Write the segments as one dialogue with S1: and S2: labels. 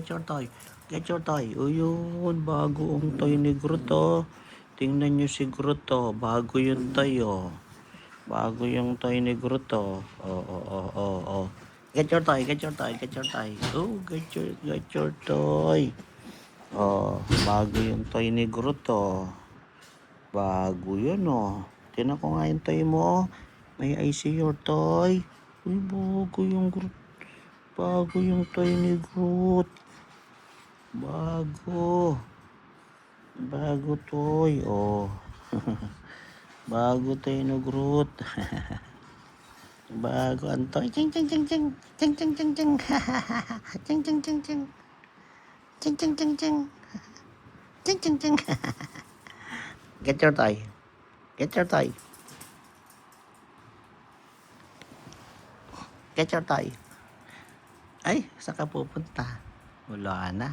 S1: Get your toy. Get your toy. O yun, bago ang toy ni Groot, oh. Tingnan nyo si Groot, oh. Bago yung toy, oh. Bago yung toy ni Groot, oh. Oh, oh, oh, oh, oh. Get your toy, get your toy, get your toy. Oh, get your toy. Oh, bago yung toy ni Groot, oh. Bago yun, oh. Tingnan ko nga yung toy mo, oh. May I see your toy. Uy, bago yung Groot. Bago yung toy ni Groot. Bago. Bago toy, oh. Bago toy no Groot. Bago ang toy. Ching ching ching ching. Ching ching ching ching. Ching ching ching ching. Ching ching ching ching. Ching ching ching. Get your toy. Get your toy. Get your toy. Ay, saan ka pupunta? Wala na.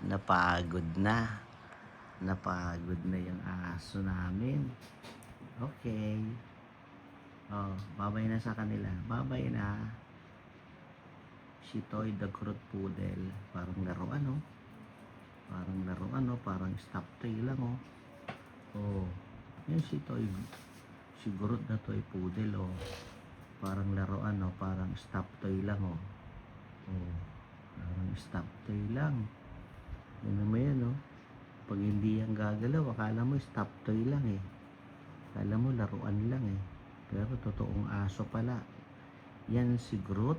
S1: Napagod na. Napagod na yung aso namin. Okay. Oh, babay na sa kanila. Babay na. Si Toy the Groot Poodle. Parang laruan, oh. Parang laruan, oh. Parang stop toy lang, oh. Oh. Yan si Toy. Si Groot na Toy Poodle, oh. Parang laruan, oh. Parang stop toy lang, oh. Oh. Parang stop toy lang. Yan naman yan, oh. Pag hindi yan gagalaw, akala mo stop toy lang, eh. Akala mo laruan lang, eh. Pero totoong aso pala. Yan si Groot,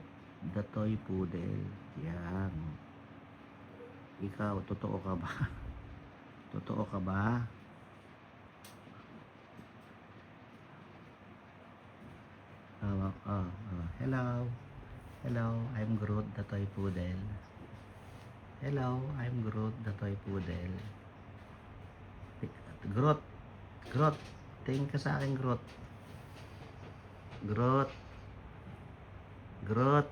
S1: the Toy Poodle. Yan. Ikaw, totoo ka ba? Totoo ka ba? Hello. Hello, I'm Groot, the Toy Poodle. Hello, I'm Groot, the Toy Poodle. Groot. Groot. Tingin ka sa akin, Groot. Groot. Groot.